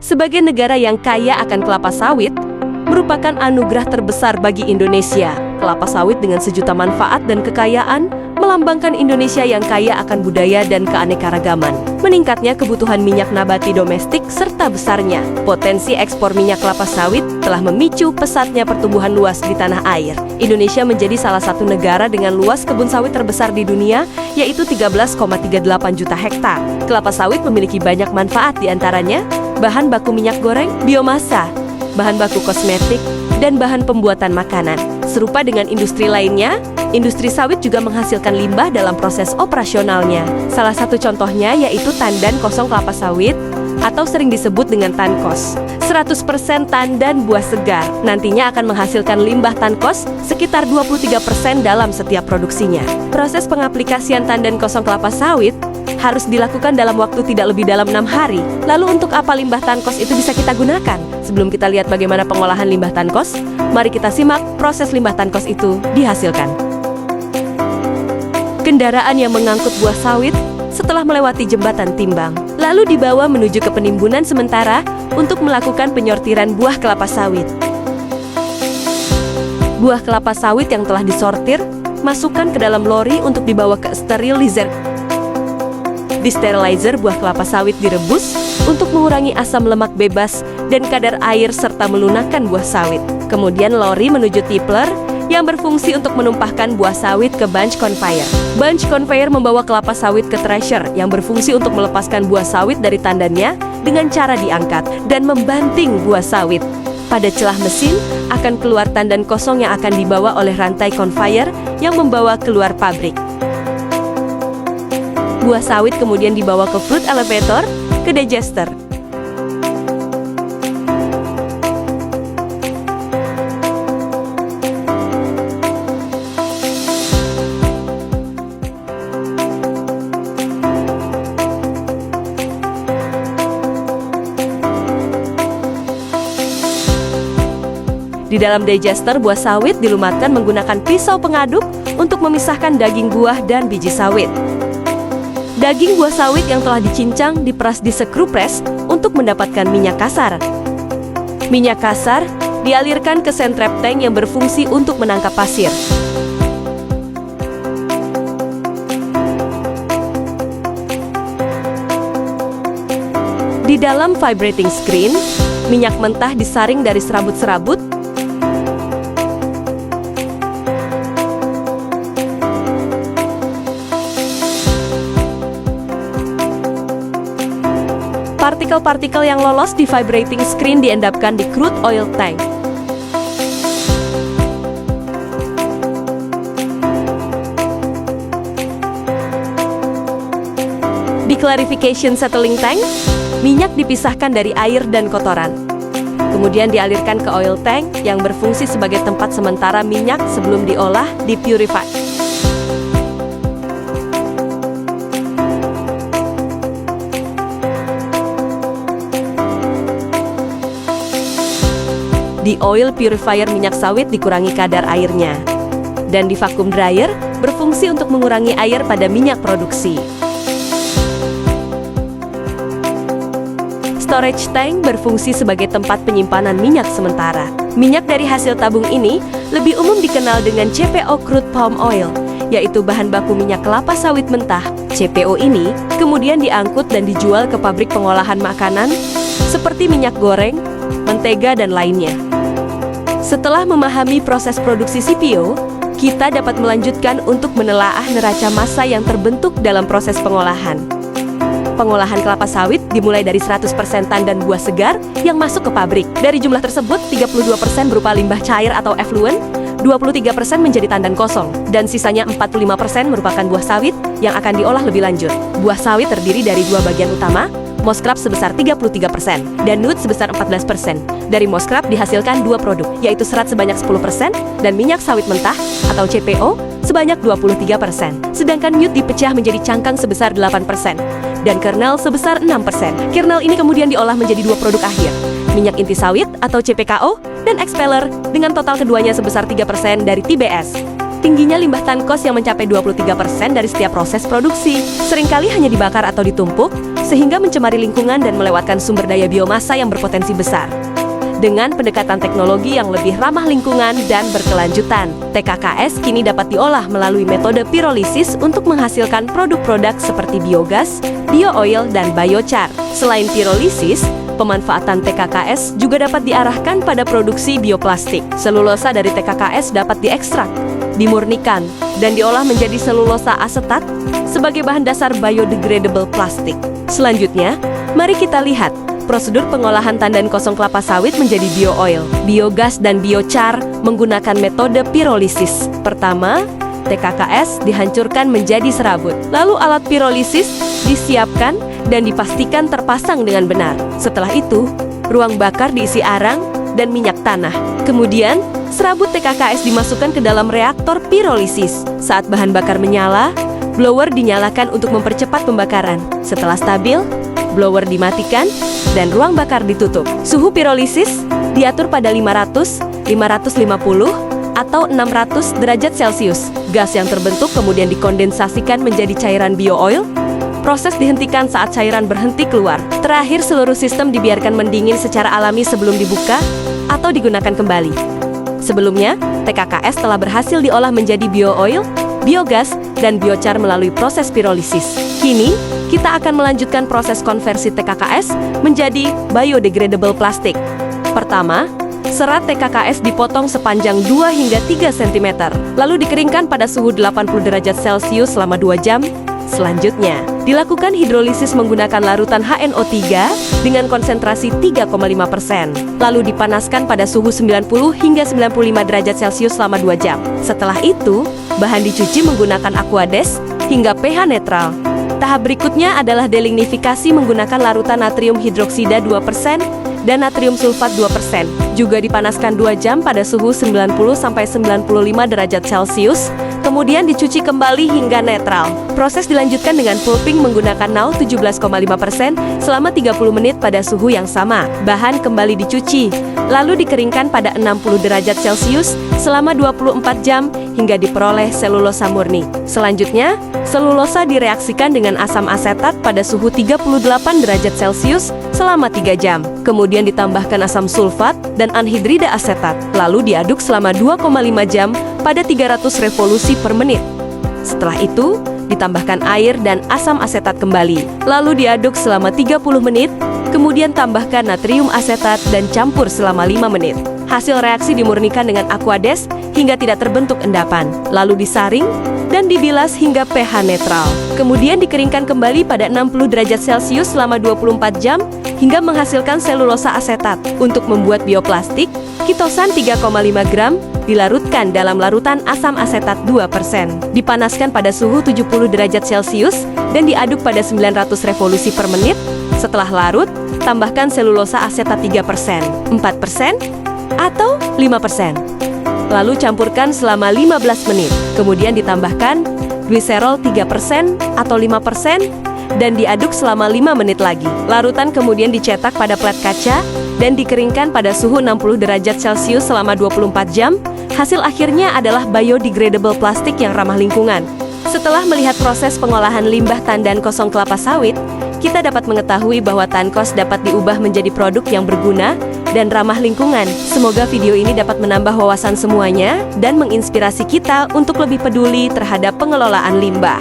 Sebagai negara yang kaya akan kelapa sawit, merupakan anugerah terbesar bagi Indonesia. Kelapa sawit dengan sejuta manfaat dan kekayaan melambangkan Indonesia yang kaya akan budaya dan keanekaragaman. Meningkatnya kebutuhan minyak nabati domestik serta besarnya potensi ekspor minyak kelapa sawit telah memicu pesatnya pertumbuhan luas di tanah air. Indonesia menjadi salah satu negara dengan luas kebun sawit terbesar di dunia, yaitu 13,38 juta hektar. Kelapa sawit memiliki banyak manfaat, diantaranya bahan baku minyak goreng, biomasa, bahan baku kosmetik, dan bahan pembuatan makanan. Serupa dengan industri lainnya, industri sawit juga menghasilkan limbah dalam proses operasionalnya. Salah satu contohnya yaitu tandan kosong kelapa sawit atau sering disebut dengan tankos. 100% tandan buah segar nantinya akan menghasilkan limbah tankos sekitar 23% dalam setiap produksinya. Proses pengaplikasian tandan kosong kelapa sawit harus dilakukan dalam waktu tidak lebih dalam 6 hari. Lalu untuk apa limbah tankos itu bisa kita gunakan? Sebelum kita lihat bagaimana pengolahan limbah tankos, mari kita simak proses limbah tankos itu dihasilkan. Kendaraan yang mengangkut buah sawit setelah melewati jembatan timbang, lalu dibawa menuju ke penimbunan sementara untuk melakukan penyortiran buah kelapa sawit. Buah kelapa sawit yang telah disortir masukkan ke dalam lori untuk dibawa ke sterilizer. Di sterilizer, buah kelapa sawit direbus untuk mengurangi asam lemak bebas dan kadar air serta melunakkan buah sawit. Kemudian lori menuju tipler yang berfungsi untuk menumpahkan buah sawit ke bunch conveyor. Bunch conveyor membawa kelapa sawit ke thresher yang berfungsi untuk melepaskan buah sawit dari tandannya dengan cara diangkat dan membanting buah sawit. Pada celah mesin akan keluar tandan kosong yang akan dibawa oleh rantai conveyor yang membawa keluar pabrik. Buah sawit kemudian dibawa ke fruit elevator, ke digester. Di dalam digester, buah sawit dilumatkan menggunakan pisau pengaduk untuk memisahkan daging buah dan biji sawit. Daging buah sawit yang telah dicincang diperas di screw press untuk mendapatkan minyak kasar. Minyak kasar dialirkan ke sand trap tank yang berfungsi untuk menangkap pasir. Di dalam vibrating screen, minyak mentah disaring dari serabut-serabut. Partikel-partikel yang lolos di vibrating screen diendapkan di crude oil tank. Di clarification settling tank, minyak dipisahkan dari air dan kotoran. Kemudian dialirkan ke oil tank yang berfungsi sebagai tempat sementara minyak sebelum diolah di purify. Di oil purifier, minyak sawit dikurangi kadar airnya. Dan di vacuum dryer berfungsi untuk mengurangi air pada minyak produksi. Storage tank berfungsi sebagai tempat penyimpanan minyak sementara. Minyak dari hasil tabung ini lebih umum dikenal dengan CPO crude palm oil, yaitu bahan baku minyak kelapa sawit mentah. CPO ini kemudian diangkut dan dijual ke pabrik pengolahan makanan seperti minyak goreng, mentega, dan lainnya. Setelah memahami proses produksi CPO, kita dapat melanjutkan untuk menelaah neraca massa yang terbentuk dalam proses pengolahan. Pengolahan kelapa sawit dimulai dari 100% tandan buah segar yang masuk ke pabrik. Dari jumlah tersebut, 32% berupa limbah cair atau effluent, 23% menjadi tandan kosong, dan sisanya 45% merupakan buah sawit yang akan diolah lebih lanjut. Buah sawit terdiri dari dua bagian utama, moss crop sebesar 33% dan nut sebesar 14%. Dari moss crop dihasilkan dua produk, yaitu serat sebanyak 10% dan minyak sawit mentah atau CPO sebanyak 23%. Sedangkan nut dipecah menjadi cangkang sebesar 8% dan kernel sebesar 6%. Kernel ini kemudian diolah menjadi dua produk akhir, minyak inti sawit atau CPKO dan expeller dengan total keduanya sebesar 3% dari TBS. tingginya limbah tankos yang mencapai 23% dari setiap proses produksi. Seringkali hanya dibakar atau ditumpuk, sehingga mencemari lingkungan dan melewatkan sumber daya biomasa yang berpotensi besar. Dengan pendekatan teknologi yang lebih ramah lingkungan dan berkelanjutan, TKKS kini dapat diolah melalui metode pirolisis untuk menghasilkan produk-produk seperti biogas, bio-oil, dan biochar. Selain pirolisis, pemanfaatan TKKS juga dapat diarahkan pada produksi bioplastik. Selulosa dari TKKS dapat diekstrak, dimurnikan, dan diolah menjadi selulosa asetat sebagai bahan dasar biodegradable plastik. Selanjutnya, mari kita lihat prosedur pengolahan tandan kosong kelapa sawit menjadi bio-oil, biogas, dan biochar menggunakan metode pirolisis. Pertama, TKKS dihancurkan menjadi serabut. Lalu alat pirolisis disiapkan dan dipastikan terpasang dengan benar. Setelah itu, ruang bakar diisi arang dan minyak tanah. Kemudian, serabut TKKS dimasukkan ke dalam reaktor pirolisis. Saat bahan bakar menyala, blower dinyalakan untuk mempercepat pembakaran. Setelah stabil, blower dimatikan dan ruang bakar ditutup. Suhu pirolisis diatur pada 500, 550, atau 600 derajat Celcius. Gas yang terbentuk kemudian dikondensasikan menjadi cairan bio-oil. Proses dihentikan saat cairan berhenti keluar. Terakhir, seluruh sistem dibiarkan mendingin secara alami sebelum dibuka atau digunakan kembali. Sebelumnya, TKKS telah berhasil diolah menjadi bio-oil, biogas, dan biochar melalui proses pirolisis. Kini, kita akan melanjutkan proses konversi TKKS menjadi biodegradable plastik. Pertama, serat TKKS dipotong sepanjang 2 hingga 3 cm, lalu dikeringkan pada suhu 80 derajat Celcius selama 2 jam. Selanjutnya, dilakukan hidrolisis menggunakan larutan HNO3 dengan konsentrasi 3,5%, lalu dipanaskan pada suhu 90 hingga 95 derajat Celcius selama 2 jam. Setelah itu, bahan dicuci menggunakan Aquades hingga pH netral. Tahap berikutnya adalah delignifikasi menggunakan larutan natrium hidroksida 2% dan natrium sulfat 2%. Juga dipanaskan 2 jam pada suhu 90-95 derajat Celcius, kemudian dicuci kembali hingga netral. Proses dilanjutkan dengan pulping menggunakan NaOH 17,5% selama 30 menit pada suhu yang sama. Bahan kembali dicuci, lalu dikeringkan pada 60 derajat Celcius selama 24 jam hingga diperoleh selulosa murni. Selanjutnya, selulosa direaksikan dengan asam asetat pada suhu 38 derajat Celcius selama 3 jam. Kemudian ditambahkan asam sulfat dan anhidrida asetat, lalu diaduk selama 2,5 jam pada 300 revolusi per menit. Setelah itu, ditambahkan air dan asam asetat kembali, lalu diaduk selama 30 menit, kemudian tambahkan natrium asetat dan campur selama 5 menit. Hasil reaksi dimurnikan dengan Aquades hingga tidak terbentuk endapan, lalu disaring dan dibilas hingga pH netral. Kemudian dikeringkan kembali pada 60 derajat Celcius selama 24 jam hingga menghasilkan selulosa asetat. Untuk membuat bioplastik, kitosan 3,5 gram dilarutkan dalam larutan asam asetat 2%. Dipanaskan pada suhu 70 derajat Celcius dan diaduk pada 900 revolusi per menit. Setelah larut, tambahkan selulosa asetat 3%, 4%, atau 5%. Lalu campurkan selama 15 menit. Kemudian ditambahkan gliserol 3% atau 5% dan diaduk selama 5 menit lagi. Larutan kemudian dicetak pada plat kaca dan dikeringkan pada suhu 60 derajat Celcius selama 24 jam. Hasil akhirnya adalah biodegradable plastik yang ramah lingkungan. Setelah melihat proses pengolahan limbah tandan kosong kelapa sawit, kita dapat mengetahui bahwa tankos dapat diubah menjadi produk yang berguna dan ramah lingkungan. Semoga video ini dapat menambah wawasan semuanya dan menginspirasi kita untuk lebih peduli terhadap pengelolaan limbah.